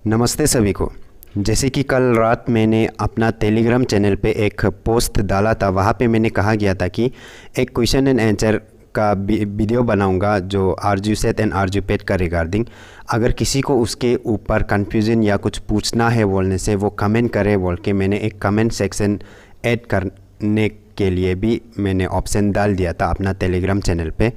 नमस्ते सभी को। जैसे कि कल रात मैंने अपना टेलीग्राम चैनल पे एक पोस्ट डाला था, वहाँ पे मैंने कहा गया था कि एक क्वेश्चन एंड आंसर का वीडियो बनाऊंगा जो आरजूसेट एंड आरजूपेट का रिगार्डिंग। अगर किसी को उसके ऊपर कन्फ्यूजन या कुछ पूछना है बोलने से वो कमेंट करे बोल के मैंने एक कमेंट सेक्शन ऐड करने के लिए भी मैंने ऑप्शन डाल दिया था अपना टेलीग्राम चैनल पे।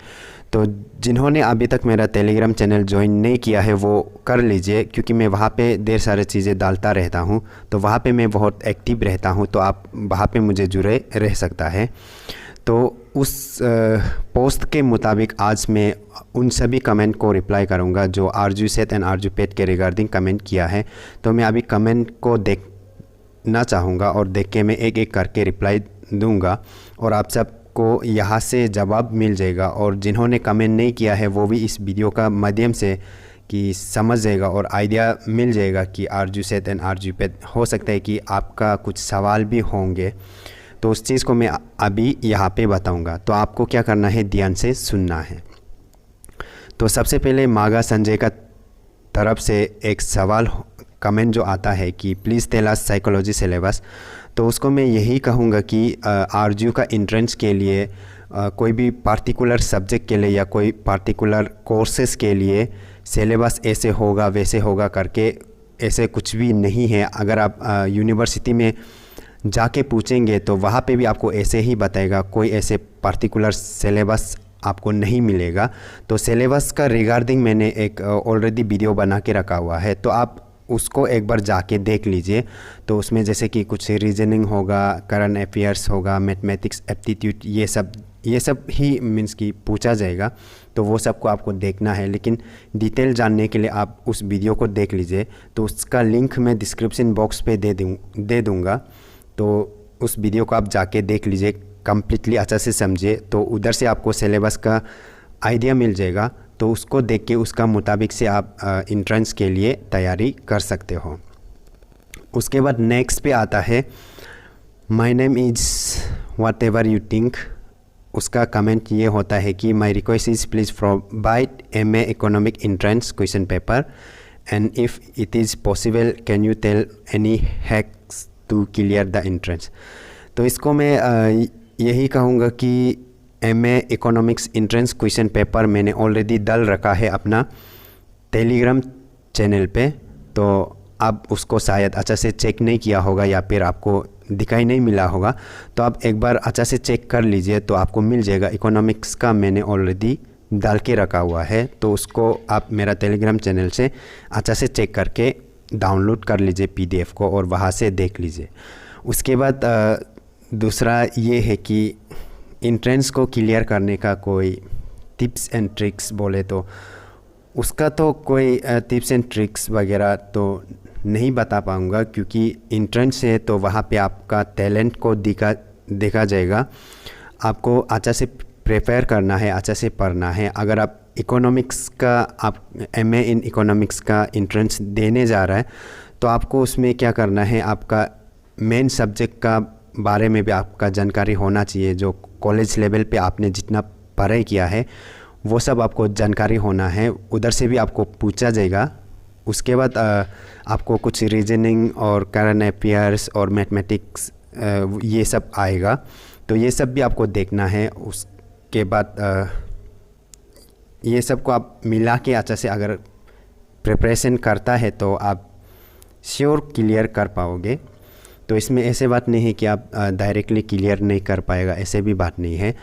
तो जिन्होंने अभी तक मेरा टेलीग्राम चैनल ज्वाइन नहीं किया है वो कर लीजिए, क्योंकि मैं वहाँ पे ढेर सारी चीज़ें डालता रहता हूँ, तो वहाँ पे मैं बहुत एक्टिव रहता हूँ, तो आप वहाँ पे मुझे जुड़े रह सकता है। तो उस पोस्ट के मुताबिक आज मैं उन सभी कमेंट को रिप्लाई करूँगा जो आरजूसेट एंड आरजूपेट के रिगार्डिंग कमेंट किया है। तो मैं अभी कमेंट को देखना चाहूँगा और देख के मैं एक एक करके रिप्लाई दूँगा और आप सब को यहाँ से जवाब मिल जाएगा। और जिन्होंने कमेंट नहीं किया है वो भी इस वीडियो का माध्यम से कि समझ जाएगा और आइडिया मिल जाएगा कि आरजूसेट एंड आरजूपेट। हो सकता है कि आपका कुछ सवाल भी होंगे, तो उस चीज़ को मैं अभी यहाँ पे बताऊँगा। तो आपको क्या करना है, ध्यान से सुनना है। तो सबसे पहले मागा संजय का तरफ से एक सवाल कमेंट जो आता है कि please tell us psychology syllabus. तो उसको मैं यही कहूँगा कि आरजू का एंट्रेंस के लिए कोई भी पार्टिकुलर सब्जेक्ट के लिए या कोई पार्टिकुलर कोर्सेज़ के लिए सिलेबस ऐसे होगा वैसे होगा करके ऐसे कुछ भी नहीं है। अगर आप यूनिवर्सिटी में जाके पूछेंगे तो वहाँ पे भी आपको ऐसे ही बताएगा, कोई ऐसे पार्टिकुलर सिलेबस आपको नहीं मिलेगा। तो सिलेबस का रिगार्डिंग मैंने एक ऑलरेडी वीडियो बना के रखा हुआ है, तो आप उसको एक बार जाके देख लीजिए। तो उसमें जैसे कि कुछ रीजनिंग होगा, करंट अफेयर्स होगा, मैथमेटिक्स एप्टीट्यूड, ये सब ही मीन्स कि पूछा जाएगा। तो वो सब को आपको देखना है, लेकिन डिटेल जानने के लिए आप उस वीडियो को देख लीजिए। तो उसका लिंक मैं डिस्क्रिप्शन बॉक्स पे दे दूँगा। तो उस वीडियो को आप जाके देख लीजिए, कम्प्लीटली अच्छा से समझिए, तो उधर से आपको सिलेबस का आइडिया मिल जाएगा। तो उसको देख के उसका मुताबिक से आप एंट्रेंस के लिए तैयारी कर सकते हो। उसके बाद नेक्स्ट पे आता है my name is whatever you think. उसका कमेंट ये होता है कि my request is please provide MA economic entrance question paper and if it is possible can you tell any hacks to clear the entrance. तो इसको मैं यही कहूँगा कि MA economics entrance question paper मैंने ऑलरेडी डाल रखा है अपना टेलीग्राम चैनल पे। तो आप उसको शायद अच्छा से चेक नहीं किया होगा या फिर आपको दिखाई नहीं मिला होगा, तो आप एक बार अच्छा से चेक कर लीजिए, तो आपको मिल जाएगा। इकोनॉमिक्स का मैंने ऑलरेडी डाल के रखा हुआ है, तो उसको आप मेरा टेलीग्राम चैनल से अच्छा से चेक करके डाउनलोड कर लीजिए PDF को और वहाँ से देख लीजिए। उसके बाद दूसरा ये है कि एंट्रेंस को क्लियर करने का कोई टिप्स एंड ट्रिक्स बोले तो उसका तो कोई टिप्स एंड ट्रिक्स वगैरह तो नहीं बता पाऊँगा, क्योंकि एंट्रेंस है तो वहाँ पे आपका टैलेंट को देखा जाएगा। आपको अच्छा से प्रिपेयर करना है, अच्छा से पढ़ना है। अगर आप इकोनॉमिक्स का आप MA इन इकोनॉमिक्स का एंट्रेंस देने जा रहा है तो आपको उसमें क्या करना है, आपका मेन सब्जेक्ट का बारे में भी आपका जानकारी होना चाहिए। जो कॉलेज लेवल पे आपने जितना पढ़ाई किया है वो सब आपको जानकारी होना है, उधर से भी आपको पूछा जाएगा। उसके बाद आपको कुछ रीजनिंग और करंट अफेयर्स और मैथमेटिक्स ये सब आएगा, तो ये सब भी आपको देखना है। उसके बाद ये सब को आप मिला के अच्छा से अगर प्रिपरेशन करता है तो आप श्योर क्लियर कर पाओगे। तो इसमें ऐसे बात नहीं है कि आप डायरेक्टली क्लियर नहीं कर पाएगा, ऐसे भी बात नहीं है।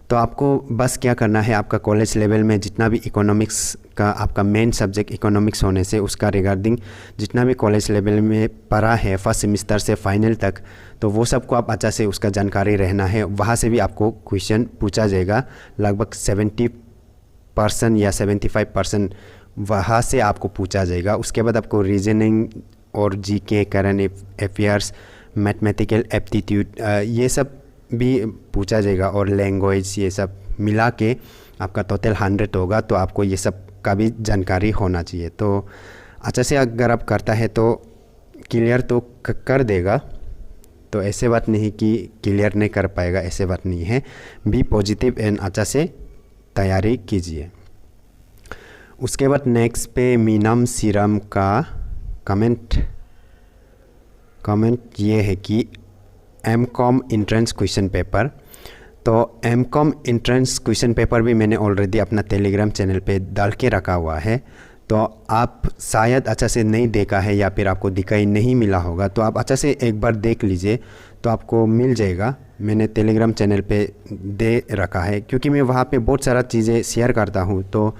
तो आपको बस क्या करना है, आपका कॉलेज लेवल में जितना भी इकोनॉमिक्स का आपका मेन सब्जेक्ट इकोनॉमिक्स होने से उसका रिगार्डिंग जितना भी कॉलेज लेवल में पढ़ा है फर्स्ट सेमिस्टर से फाइनल तक, तो वो सब को आप अच्छा से उसका जानकारी रहना है। वहाँ से भी आपको क्वेश्चन पूछा जाएगा, लगभग 70% या 75% वहाँ से आपको पूछा जाएगा। उसके बाद आपको रीजनिंग और GK, current affairs, mathematical aptitude ये सब भी पूछा जाएगा और लैंग्वेज, ये सब मिला के आपका टोटल 100 होगा। तो आपको ये सब का भी जानकारी होना चाहिए। तो अच्छा से अगर आप करता है तो क्लियर तो कर देगा। तो ऐसे बात नहीं कि क्लियर नहीं कर पाएगा, ऐसे बात नहीं है। बी पॉजिटिव एंड अच्छा से तैयारी कीजिए। उसके बाद नेक्स्ट पे मीनम सीरम का कमेंट ये है कि एमकॉम इंट्रेंस क्वेश्चन पेपर। तो एमकॉम इंट्रेंस क्वेश्चन पेपर भी मैंने ऑलरेडी अपना टेलीग्राम चैनल पे डाल के रखा हुआ है। तो आप शायद अच्छा से नहीं देखा है या फिर आपको दिखाई नहीं मिला होगा, तो आप अच्छा से एक बार देख लीजिए तो आपको मिल जाएगा। मैंने टेलीग्राम चैनल पे दे रखा है क्योंकि मैं वहाँ पे बहुत सारा चीज़ें शेयर करता हूँ, तो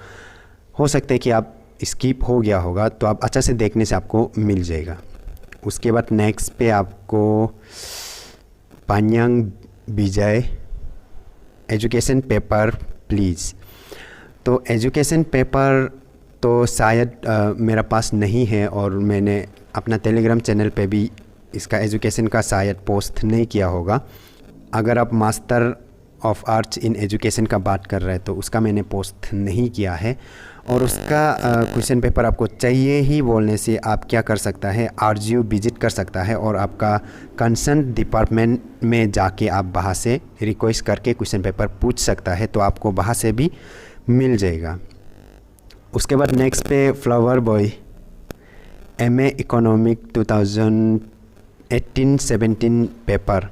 हो सकता है कि आप स्किप हो गया होगा, तो आप अच्छा से देखने से आपको मिल जाएगा। उसके बाद नेक्स्ट पे आपको पान्यांग विजय एजुकेशन पेपर प्लीज़। तो एजुकेशन पेपर तो शायद मेरा पास नहीं है और मैंने अपना टेलीग्राम चैनल पे भी इसका एजुकेशन का शायद पोस्ट नहीं किया होगा। अगर आप master of arts in education का बात कर रहे हैं तो उसका मैंने पोस्ट नहीं किया है। और उसका क्वेश्चन पेपर आपको चाहिए ही बोलने से आप क्या कर सकता है, आरजीयू विजिट कर सकता है और आपका कंसर्न डिपार्टमेंट में जाके आप वहाँ से रिक्वेस्ट करके क्वेश्चन पेपर पूछ सकता है, तो आपको वहाँ से भी मिल जाएगा। उसके बाद नेक्स्ट पे flower boy MA economic 2018-17 paper.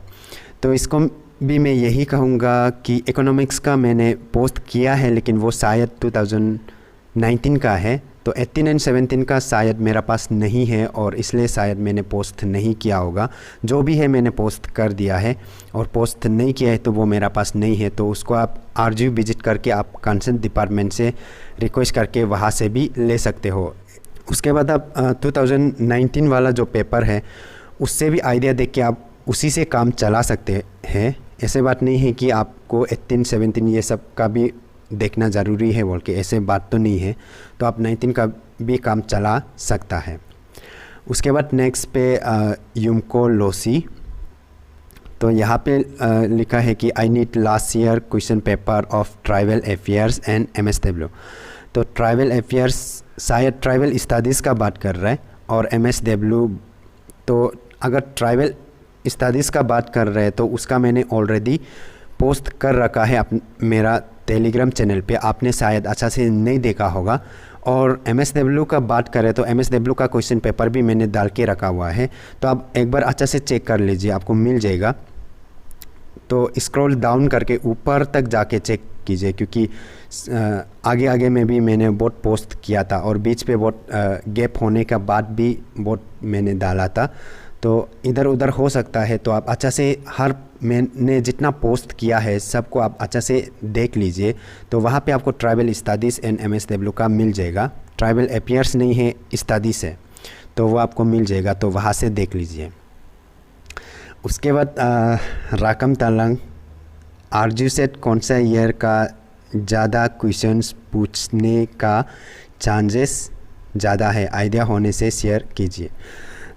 तो इसको भी मैं यही कहूँगा कि इकोनॉमिक्स का मैंने पोस्ट किया है, लेकिन वो शायद 2019 का है, तो 18 एंड 17 का शायद मेरा पास नहीं है और इसलिए शायद मैंने पोस्ट नहीं किया होगा। जो भी है मैंने पोस्ट कर दिया है और पोस्ट नहीं किया है तो वो मेरा पास नहीं है, तो उसको आप आरजीयू विजिट करके आप कंसर्न डिपार्टमेंट से रिक्वेस्ट करके वहाँ से भी ले सकते हो। उसके बाद आप 2019 वाला जो पेपर है उससे भी आइडिया देख के आप उसी से काम चला सकते हैं। ऐसे बात नहीं है कि आपको 18, 17 ये सब का भी देखना ज़रूरी है बोल के, ऐसे बात तो नहीं है। तो आप 19 का भी काम चला सकता है। उसके बाद नेक्स्ट पे युमको लोसी। तो यहाँ पे लिखा है कि I need last year question paper of tribal affairs and MSW. तो ट्राइबल अफेयर्स शायद ट्राइबल स्टडीज़ का बात कर रहा है और एमएसडब्ल्यू, तो अगर ट्राइबल स्टडीज़ का बात कर रहे हैं तो उसका मैंने ऑलरेडी पोस्ट कर रखा है मेरा टेलीग्राम चैनल पे, आपने शायद अच्छा से नहीं देखा होगा। और एमएसडब्ल्यू का बात करें तो एमएसडब्ल्यू का क्वेश्चन पेपर भी मैंने डाल के रखा हुआ है, तो आप एक बार अच्छा से चेक कर लीजिए, आपको मिल जाएगा। तो स्क्रॉल डाउन करके ऊपर तक जाके चेक कीजिए, क्योंकि आगे आगे में भी मैंने बहुत पोस्ट किया था और बीच पे बहुत गैप होने का बाद भी बहुत मैंने डाला था, तो इधर उधर हो सकता है। तो आप अच्छा से हर मैंने जितना पोस्ट किया है सबको आप अच्छा से देख लीजिए, तो वहाँ पे आपको ट्राइबल स्टडीज़ एंड एमएसडब्ल्यू का मिल जाएगा। ट्राइबल अफेयर्स नहीं है, स्टडीज़ है, तो वो आपको मिल जाएगा, तो वहाँ से देख लीजिए। उसके बाद राकम तालंग आरजीयू सेट कौन सा ईयर का ज़्यादा क्वेश्चंस पूछने का चांसेस ज़्यादा है, आइडिया होने से शेयर कीजिए।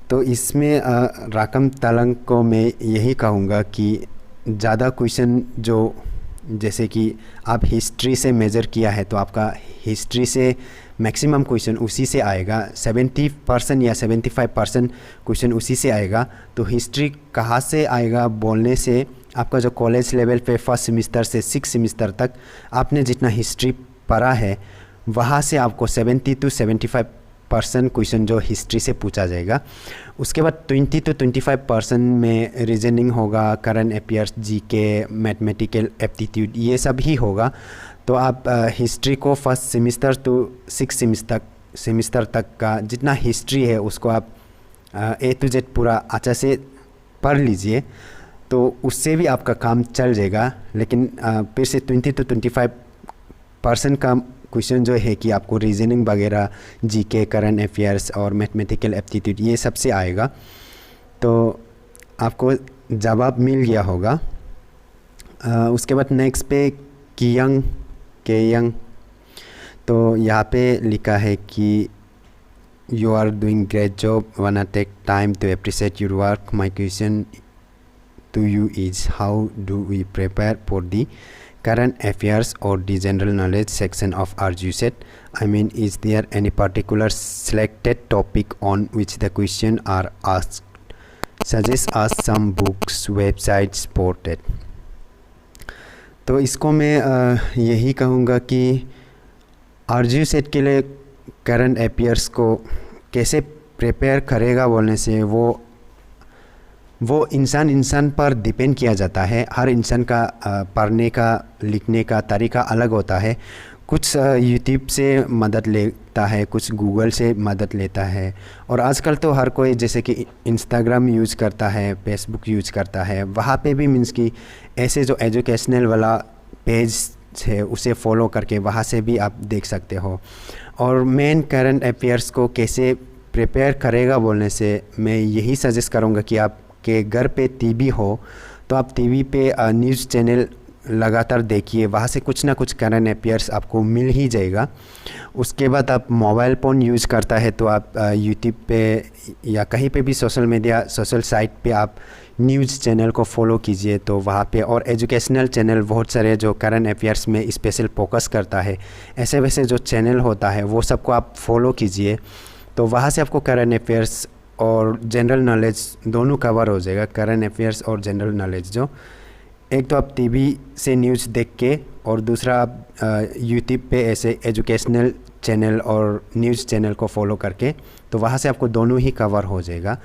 तो इसमें राकम तालंग को मैं यही कहूँगा कि ज़्यादा क्वेश्चन जो जैसे कि आप हिस्ट्री से मेज़र किया है तो आपका हिस्ट्री से मैक्सिमम क्वेश्चन उसी से आएगा, 70% या 75% क्वेश्चन उसी से आएगा। तो हिस्ट्री कहाँ से आएगा बोलने से आपका जो कॉलेज लेवल पे फर्स्ट सेमिस्टर से 6 सेमिस्टर तक आपने जितना हिस्ट्री पढ़ा है वहाँ से आपको 70 to 75% क्वेश्चन जो हिस्ट्री से पूछा जाएगा। उसके बाद 20 to 25% में रीजनिंग होगा, current affairs, GK, mathematical aptitude, ये सब ही होगा। तो आप हिस्ट्री को फर्स्ट सेमिस्टर टू 6 सेमिस्टर तक का जितना हिस्ट्री है उसको आप A to Z पूरा अच्छा से पढ़ लीजिए, तो उससे भी आपका काम चल जाएगा। लेकिन फिर से 20 to 25% का क्वेश्चन जो है कि आपको रीजनिंग वगैरह, जीके, करंट अफेयर्स और मैथमेटिकल एप्टीट्यूड ये सब से आएगा, तो आपको जवाब मिल गया होगा। उसके बाद नेक्स्ट पे केयंग, तो यहाँ पे लिखा है कि you are doing great job, wanna take time to appreciate your work, my question to you is how do we prepare for the current affairs or the general knowledge section of RGU set? I mean, is there any particular selected topic on which the question are asked? Suggest us some books, websites, supported. तो इसको मैं यही कहूँगा कि RGU set के लिए current affairs को कैसे प्रिपेयर करेगा बोलने से वो इंसान पर डिपेंड किया जाता है। हर इंसान का पढ़ने का लिखने का तरीका अलग होता है। कुछ यूट्यूब से मदद लेता है, कुछ गूगल से मदद लेता है, और आजकल तो हर कोई जैसे कि इंस्टाग्राम यूज़ करता है, फेसबुक यूज़ करता है, वहाँ पे भी मीन्स कि ऐसे जो एजुकेशनल वाला पेज है उसे फॉलो करके वहाँ से भी आप देख सकते हो। और मेन करंट अफेयर्स को कैसे प्रिपेयर करेगा बोलने से मैं यही सजेस्ट करूँगा कि आपके घर पे टीवी हो तो आप टीवी पे न्यूज़ चैनल लगातार देखिए, वहाँ से कुछ ना कुछ करंट अफेयर्स आपको मिल ही जाएगा। उसके बाद आप मोबाइल फ़ोन यूज़ करता है तो आप यूट्यूब पे या कहीं पे भी सोशल मीडिया सोशल साइट पे आप न्यूज़ चैनल को फॉलो कीजिए, तो वहाँ पे और एजुकेशनल चैनल बहुत सारे जो करंट अफेयर्स में स्पेशल फोकस करता है, ऐसे वैसे जो चैनल होता है वो सबको आप फॉलो कीजिए, तो वहाँ से आपको करंट अफेयर्स और जनरल नॉलेज दोनों कवर हो जाएगा। करंट अफेयर्स और जनरल नॉलेज जो एक तो आप टीवी से न्यूज़ देख के, और दूसरा आप यूट्यूब पे ऐसे एजुकेशनल चैनल और न्यूज़ चैनल को फॉलो करके, तो वहाँ से आपको दोनों ही कवर हो जाएगा।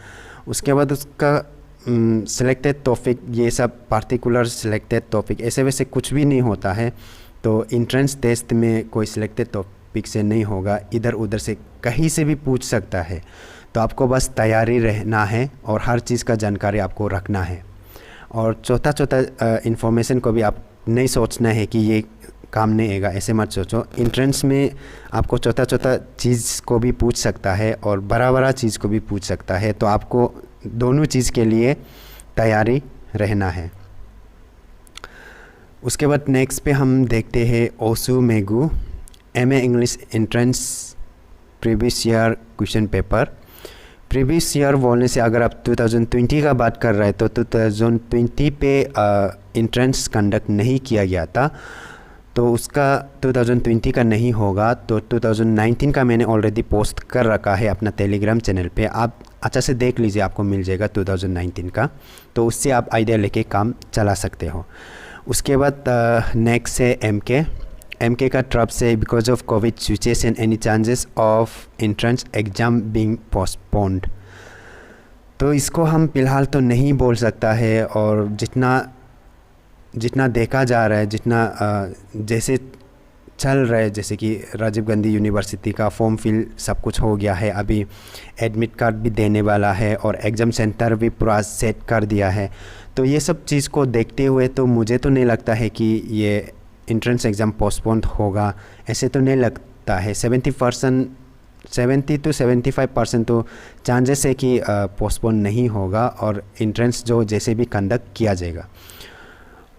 उसके बाद उसका सिलेक्टेड टॉपिक, ये सब पार्टिकुलर सिलेक्टेड टॉपिक ऐसे वैसे कुछ भी नहीं होता है, तो इंट्रेंस टेस्ट में कोई सिलेक्टेड टॉपिक से नहीं होगा, इधर उधर से कहीं से भी पूछ सकता है। तो आपको बस तैयारी रहना है और हर चीज़ का जानकारी आपको रखना है। और छोटा इन्फॉर्मेशन को भी आप नहीं सोचना है कि ये काम नहीं आएगा, ऐसे मत सोचो। इंट्रेंस में आपको छोटा चीज़ को भी पूछ सकता है और बड़ा चीज़ को भी पूछ सकता है, तो आपको दोनों चीज़ के लिए तैयारी रहना है। उसके बाद नेक्स्ट पे हम देखते हैं ओसू Megu MA English entrance previous year question paper. Previous year बोलने से अगर आप 2020 का बात कर रहे हैं तो 2020 पे एंट्रेंस कंडक्ट नहीं किया गया था, तो उसका 2020 का नहीं होगा। तो 2019 का मैंने ऑलरेडी पोस्ट कर रखा है अपना टेलीग्राम चैनल पे, आप अच्छा से देख लीजिए, आपको मिल जाएगा 2019 का, तो उससे आप आइडिया लेके काम चला सकते हो। उसके बाद नेक्स्ट है MK का ट्रप से because of Covid situation any chances of entrance exam being postponed. तो इसको हम फ़िलहाल तो नहीं बोल सकता है, और जितना देखा जा रहा है, जितना जैसे चल रहा है, जैसे कि राजीव गांधी यूनिवर्सिटी का फॉर्म फिल सब कुछ हो गया है, अभी एडमिट कार्ड भी देने वाला है और एग्ज़ाम सेंटर भी पूरा सेट कर दिया है। तो ये सब चीज़ को देखते हुए तो मुझे तो नहीं लगता है कि ये एंट्रेंस एग्ज़ाम पोस्टपोन होगा, ऐसे तो नहीं लगता है। 70 to 75% तो चांसेस है कि पोस्टपोन नहीं होगा और एंट्रेंस जो जैसे भी कंडक्ट किया जाएगा।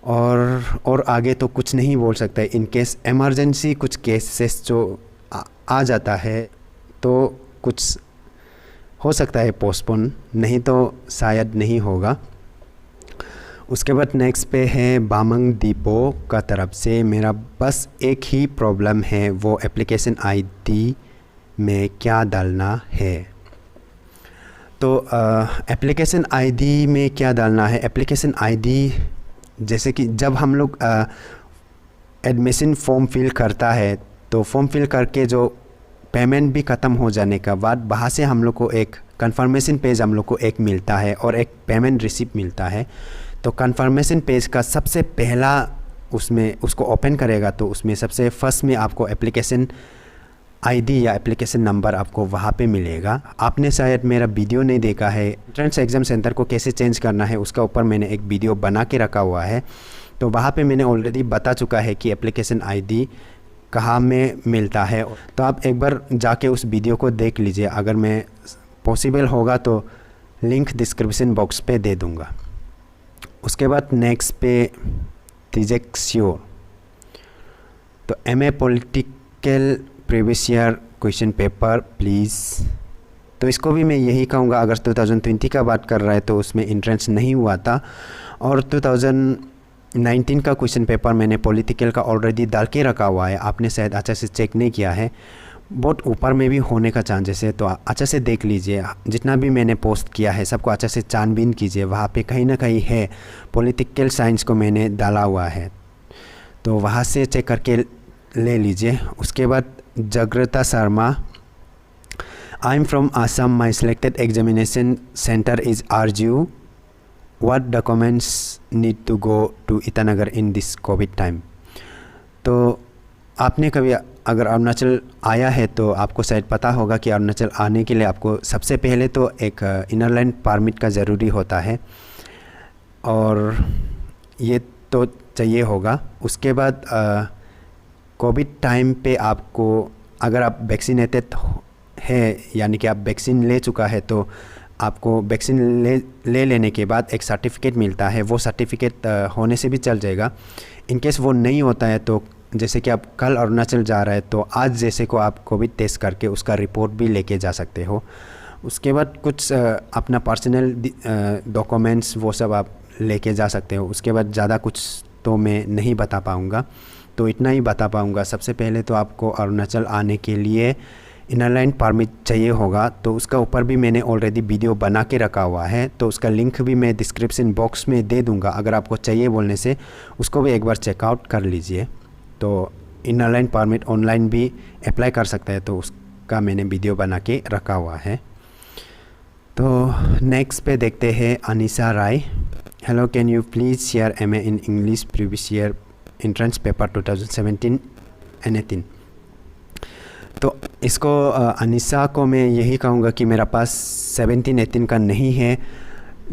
और आगे तो कुछ नहीं बोल सकता है। इन केस इमरजेंसी कुछ केसेस जो आ जाता है तो कुछ हो सकता है पोस्टपोन, नहीं तो शायद नहीं होगा। उसके बाद नेक्स्ट पे है बामंग दीपो का तरफ से, मेरा बस एक ही प्रॉब्लम है, वो एप्लीकेशन ID में क्या डालना है। तो एप्लीकेशन ID में क्या डालना है, एप्लीकेशन ID जैसे कि जब हम लोग एडमिशन फॉर्म फिल करता है, तो फॉर्म फिल करके जो पेमेंट भी ख़त्म हो जाने का बाद वहाँ से हम लोग को एक कंफर्मेशन पेज हम लोग को एक मिलता है और एक पेमेंट रिसिप्ट मिलता है। तो कंफर्मेशन पेज का सबसे पहला उसमें उसको ओपन करेगा तो उसमें सबसे फर्स्ट में आपको एप्लीकेशन ID या एप्लीकेशन नंबर आपको वहाँ पे मिलेगा। आपने शायद मेरा वीडियो नहीं देखा है, एंट्रेंस एग्ज़ाम सेंटर को कैसे चेंज करना है उसका ऊपर मैंने एक वीडियो बना के रखा हुआ है, तो वहाँ पे मैंने ऑलरेडी बता चुका है कि एप्लीकेशन ID कहाँ में मिलता है। तो आप एक बार जाके उस वीडियो को देख लीजिए, अगर मैं पॉसिबल होगा तो लिंक डिस्क्रिप्शन बॉक्स पे दे दूँगा। उसके बाद नेक्स्ट पे त्रिजेक्सियो, तो MA political previous year question paper please. तो इसको भी मैं यही कहूँगा, अगर 2020 का बात कर रहा है तो उसमें एंट्रेंस नहीं हुआ था, और 2019 का क्वेश्चन पेपर मैंने पॉलिटिकल का ऑलरेडी डाल के रखा हुआ है, आपने शायद अच्छा से चेक नहीं किया है, बहुत ऊपर में भी होने का चांसेस है, तो अच्छा से देख लीजिए। जितना भी मैंने पोस्ट किया है सबको अच्छा से छानबीन कीजिए, वहाँ पे कहीं ना कहीं है पॉलिटिकल साइंस को मैंने डाला हुआ है, तो वहाँ से चेक करके ले लीजिए। उसके बाद Jagrita Sharma I am from Assam, my selected examination centre is RGU. What documents need to go to Itanagar in this covid time? तो आपने कभी अगर अरुणाचल आया है तो आपको शायद पता होगा कि अरुणाचल आने के लिए आपको सबसे पहले तो एक इनर लाइन परमिट का ज़रूरी होता है, और ये तो चाहिए होगा। उसके बाद कोविड टाइम पे आपको, अगर आप वैक्सीनेटेड है यानी कि आप वैक्सीन ले चुका है, तो आपको वैक्सीन ले लेने के बाद एक सर्टिफिकेट मिलता है। वो सर्टिफिकेट होने से भी चल जाएगा। इन केस वो नहीं होता है तो जैसे कि आप कल अरुणाचल जा रहे हैं तो आज जैसे को आप कोविड टेस्ट करके उसका रिपोर्ट भी लेके जा सकते हो। उसके बाद कुछ अपना पर्सनल डॉक्यूमेंट्स वो सब आप लेके जा सकते हो। उसके बाद ज़्यादा कुछ तो मैं नहीं बता पाऊँगा, तो इतना ही बता पाऊँगा। सबसे पहले तो आपको अरुणाचल आने के लिए इनर लाइन परमिट चाहिए होगा, तो उसका ऊपर भी मैंने ऑलरेडी वीडियो बना के रखा हुआ है, तो उसका लिंक भी मैं डिस्क्रिप्शन बॉक्स में दे दूंगा। अगर आपको चाहिए बोलने से उसको भी एक बार चेकआउट कर लीजिए। तो इनर लाइन परमिट ऑनलाइन भी अप्लाई कर सकता है, तो उसका मैंने वीडियो बना के रखा हुआ है। तो नेक्स्ट पे देखते हैं Anisha Rai. Hello, can you please share MA in English previous year entrance paper 2017 and 18? तो इसको अनिशा को मैं यही कहूँगा कि मेरा पास 17-18 का नहीं है,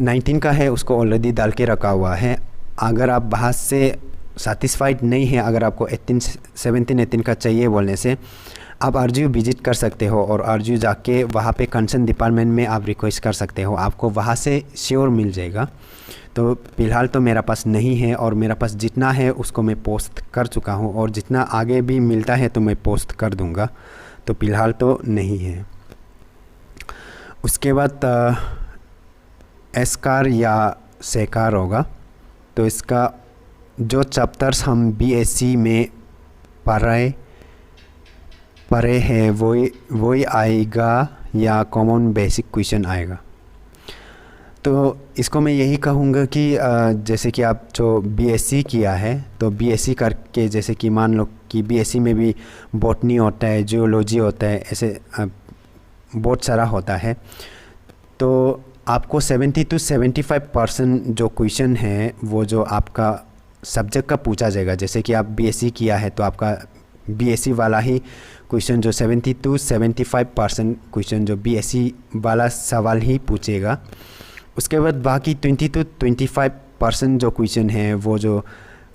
19 का है, उसको ऑलरेडी डाल के रखा हुआ है। अगर आप बाहर से सेटिस्फाइड नहीं है, अगर आपको 17-18 का चाहिए बोलने से, आप RGU विजिट कर सकते हो, और RGU जाके वहाँ पे कंसर्न डिपार्टमेंट में आप रिक्वेस्ट कर सकते हो, आपको वहाँ से श्योर मिल जाएगा। तो फ़िलहाल तो मेरा पास नहीं है, और मेरा पास जितना है उसको मैं पोस्ट कर चुका हूँ, और जितना आगे भी मिलता है तो मैं पोस्ट कर दूँगा। तो फ़िलहाल तो नहीं है। उसके बाद एसकार या सेकार होगा। तो इसका जो चैप्टर्स हम BSc में पढ़े हैं वही आएगा, या कॉमन बेसिक क्वेश्चन आएगा। तो इसको मैं यही कहूँगा कि जैसे कि आप जो BSc किया है, तो BSc करके जैसे कि मान लो कि BSc में भी बॉटनी होता है, जियोलॉजी होता है, ऐसे बहुत सारा होता है। तो आपको 70 to 75% जो क्वेश्चन है वो जो आपका सब्जेक्ट का पूछा जाएगा। जैसे कि आप BSc किया है तो आपका BSc वाला ही क्वेश्चन, जो 70 to 75% क्वेश्चन जो BSc वाला सवाल ही पूछेगा। उसके बाद बाकी 20 to 25% जो क्वेश्चन है वो जो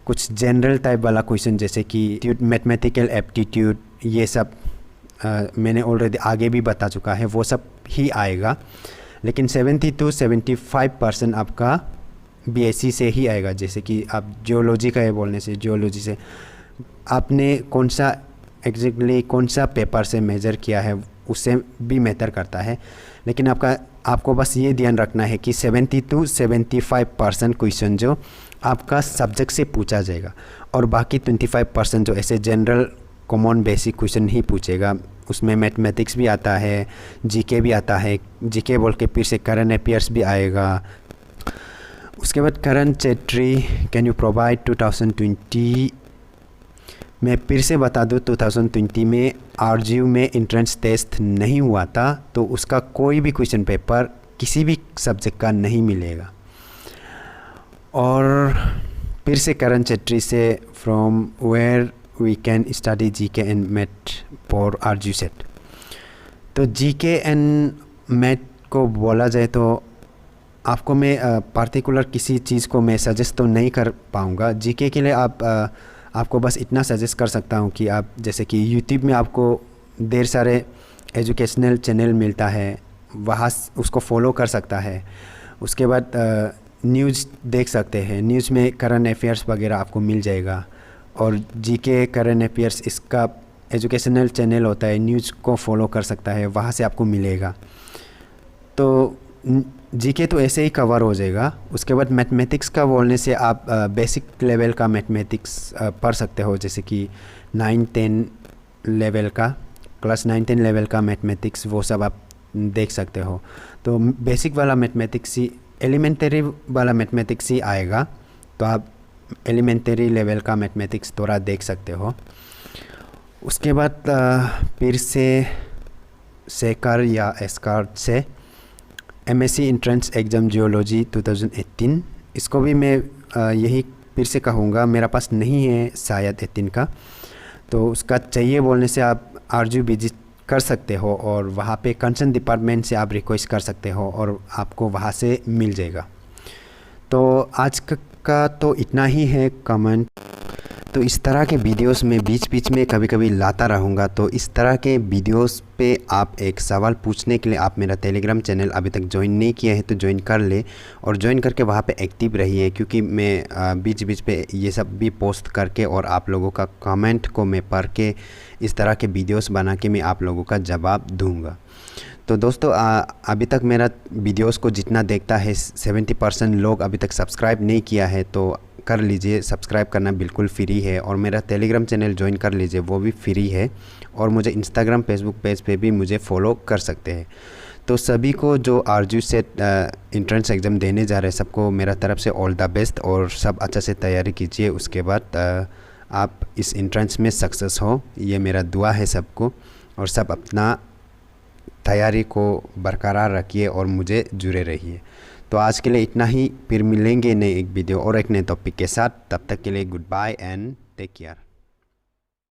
कुछ जनरल टाइप वाला क्वेश्चन, जैसे कि मैथमेटिकल एप्टीट्यूड, ये सब मैंने ऑलरेडी आगे भी बता चुका है, वो सब ही आएगा। लेकिन 70 to 75% आपका BSc से ही आएगा। जैसे कि आप जियोलॉजी का है बोलने से, जियोलॉजी से आपने कौन सा एग्जैक्टली कौन सा पेपर से मेजर किया है उससे भी मैटर करता है। लेकिन आपको बस ये ध्यान रखना है कि 70 to 75% क्वेश्चन जो आपका सब्जेक्ट से पूछा जाएगा, और बाकी 25% जो ऐसे जनरल कॉमन बेसिक क्वेश्चन ही पूछेगा। उसमें मैथमेटिक्स भी आता है, GK भी आता है। GK बोल के फिर से करंट अफेयर्स भी आएगा। उसके बाद current Chetri can you provide 2020। मैं फिर से बता दूँ, 2020 में RGU में एंट्रेंस टेस्ट नहीं हुआ था, तो उसका कोई भी क्वेश्चन पेपर किसी भी सब्जेक्ट का नहीं मिलेगा। और फिर से करंट चेट्री से from where we can study GK and math for RGU CET. तो GK एंड मैथ को बोला जाए तो आपको मैं पार्टिकुलर किसी चीज़ को मैं सजेस्ट तो नहीं कर पाऊँगा। GK के लिए आपको बस इतना सजेस्ट कर सकता हूँ कि आप जैसे कि यूट्यूब में आपको ढेर सारे एजुकेशनल चैनल मिलता है, वहाँ उसको फॉलो कर सकता है। उसके बाद न्यूज़ देख सकते हैं, न्यूज़ में करंट अफेयर्स वगैरह आपको मिल जाएगा। और GK करंट अफेयर्स इसका एजुकेशनल चैनल होता है, न्यूज़ को फॉलो कर सकता है, वहाँ से आपको मिलेगा। तो GK तो ऐसे ही कवर हो जाएगा। उसके बाद मैथमेटिक्स का बोलने से आप बेसिक लेवल का मैथमेटिक्स पढ़ सकते हो, जैसे कि 9-10 लेवल का, क्लास 9-10 लेवल का मैथमेटिक्स, वो सब आप देख सकते हो। तो बेसिक वाला मैथमेटिक्स ही, एलिमेंटरी वाला मैथमेटिक्स ही आएगा, तो आप एलिमेंटरी लेवल का मैथमेटिक्स थोड़ा देख सकते हो। उसके बाद फिर से सेकर या एस्कार से एमएससी एंट्रेंस एग्ज़ाम जियोलॉजी 2018, इसको भी मैं यही फिर से कहूँगा, मेरा पास नहीं है शायद 18 का, तो उसका चाहिए बोलने से आप आरजू विजिट कर सकते हो और वहाँ पे कंसर्न डिपार्टमेंट से आप रिक्वेस्ट कर सकते हो और आपको वहाँ से मिल जाएगा। तो आज का तो इतना ही है कमेंट। तो इस तरह के वीडियोस में बीच बीच में कभी कभी लाता रहूँगा, तो इस तरह के वीडियोस पे आप एक सवाल पूछने के लिए आप मेरा टेलीग्राम चैनल अभी तक ज्वाइन नहीं किया है तो ज्वाइन कर ले और ज्वाइन करके वहाँ पे एक्टिव रहिए, क्योंकि मैं बीच बीच पे ये सब भी पोस्ट करके और आप लोगों का कमेंट को मैं पढ़ के इस तरह के वीडियोस बना के मैं आप लोगों का जवाब दूँगा। तो दोस्तों अभी तक मेरा वीडियोस को जितना देखता है 70% लोग अभी तक सब्सक्राइब नहीं किया है, तो कर लीजिए। सब्सक्राइब करना बिल्कुल फ्री है और मेरा टेलीग्राम चैनल ज्वाइन कर लीजिए, वो भी फ्री है। और मुझे इंस्टाग्राम फेसबुक पेज पे भी मुझे फॉलो कर सकते हैं। तो सभी को जो आरजू सेट एंट्रेंस एग्ज़ाम देने जा रहे हैं सबको मेरा तरफ से ऑल द बेस्ट, और सब अच्छा से तैयारी कीजिए। उसके बाद आप इस एंट्रेंस में सक्सेस हो, ये मेरा दुआ है सबको। और सब अपना तैयारी को बरकरार रखिए और मुझे जुड़े रहिए। तो आज के लिए इतना ही, फिर मिलेंगे नए एक वीडियो और एक नए टॉपिक के साथ। तब तक के लिए good bye and take care.